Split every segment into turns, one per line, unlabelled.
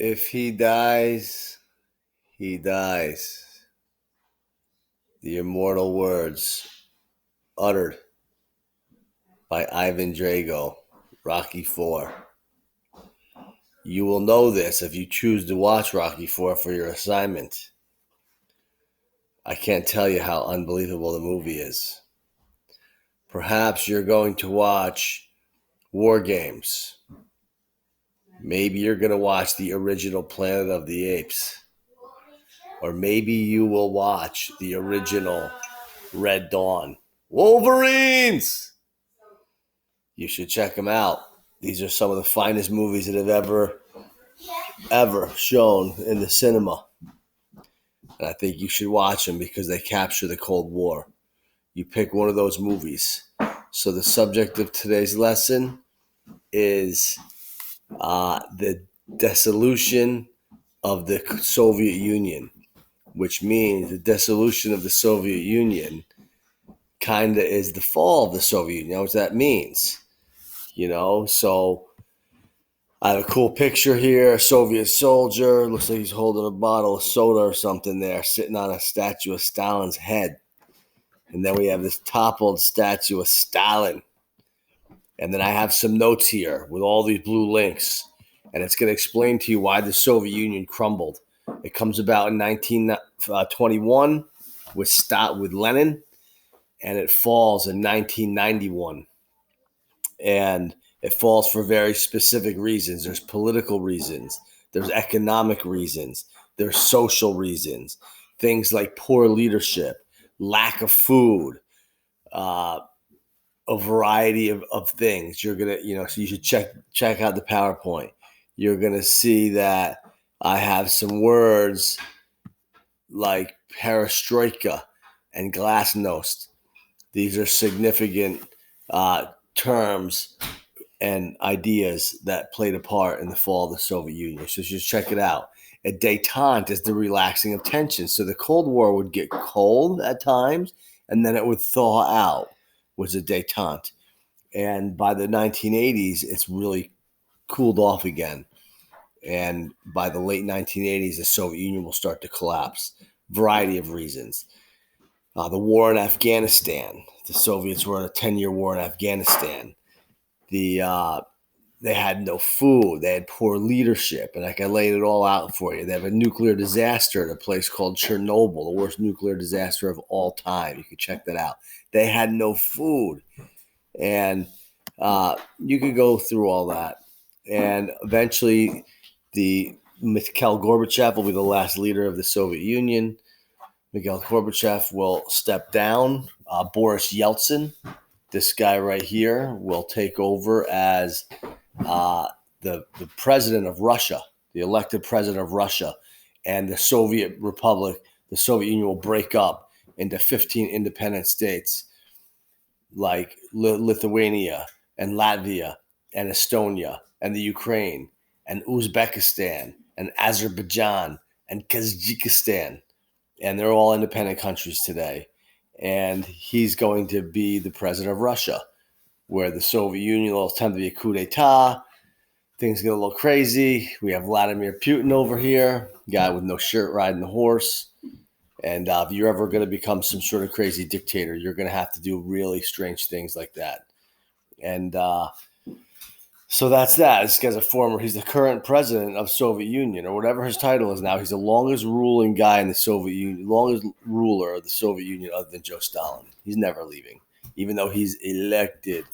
If he dies, he dies. The immortal words uttered by Ivan Drago, Rocky IV. You will know this if you choose to watch Rocky IV for your assignment. I can't tell you how unbelievable the movie is. Perhaps you're going to watch War Games. Maybe you're going to watch the original Planet of the Apes. Or maybe you will watch the original Red Dawn. Wolverines! You should check them out. These are some of the finest movies that have ever shown in the cinema. And I think you should watch them because they capture the Cold War. You pick one of those movies. So the subject of today's lesson is the dissolution of the Soviet Union, which means the dissolution of the Soviet Union kind of is the fall of the Soviet Union. You know what that means? So I have a cool picture here. A Soviet soldier. Looks like he's holding a bottle of soda or something there, sitting on a statue of Stalin's head. And then we have this toppled statue of Stalin. And then I have some notes here with all these blue links. And it's going to explain to you why the Soviet Union crumbled. It comes about in 1921 with Lenin, and it falls in 1991. And it falls for very specific reasons. There's political reasons. There's economic reasons. There's social reasons. Things like poor leadership, lack of food, a variety of things. You're going to, so you should check out the PowerPoint. You're going to see that I have some words like perestroika and glasnost. These are significant terms and ideas that played a part in the fall of the Soviet Union. So just check it out. A détente is the relaxing of tension. So the Cold War would get cold at times, and then it would thaw out, was a détente. And by the 1980s, it's really cooled off again. And by the late 1980s, the Soviet Union will start to collapse. Variety of reasons. The war in Afghanistan. The Soviets were in a 10-year war in Afghanistan. They had no food. They had poor leadership. And I laid it all out for you. They have a nuclear disaster at a place called Chernobyl, the worst nuclear disaster of all time. You can check that out. They had no food. And you could go through all that. And eventually, Mikhail Gorbachev will be the last leader of the Soviet Union. Mikhail Gorbachev will step down. Boris Yeltsin, this guy right here, will take over as the president of Russia, the elected president of Russia. And the Soviet Republic, the Soviet Union will break up into 15 independent states like Lithuania and Latvia and Estonia and the Ukraine and Uzbekistan and Azerbaijan and Kazakhstan. And they're all independent countries today. And he's going to be the president of Russia, where the Soviet Union will attempt to be a coup d'etat. Things get a little crazy. We have Vladimir Putin over here, guy with no shirt riding the horse. And if you're ever going to become some sort of crazy dictator, you're going to have to do really strange things like that. And so that's that. This guy's he's the current president of Soviet Union, or whatever his title is now. He's the longest ruling guy in the Soviet Union, longest ruler of the Soviet Union other than Joe Stalin. He's never leaving, even though he's elected.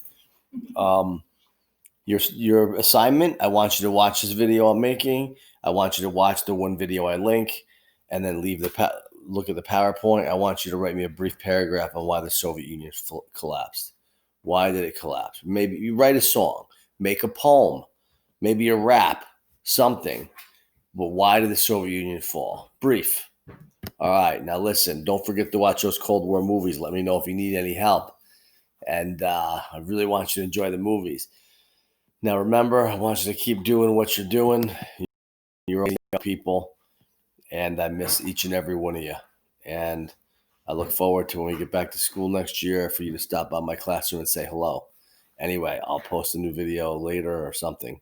Your assignment, I want you to watch this video I'm making. I want you to watch the one video I link, and then look at the PowerPoint. I want you to write me a brief paragraph on why the Soviet Union collapsed. Why did it collapse? Maybe you write a song. Make a poem, maybe a rap, something. But why did the Soviet Union fall? Brief. All right, now listen, don't forget to watch those Cold War movies. Let me know if you need any help. And I really want you to enjoy the movies. Now remember, I want you to keep doing what you're doing. You're young people, and I miss each and every one of you. And I look forward to when we get back to school next year for you to stop by my classroom and say hello. Anyway, I'll post a new video later or something.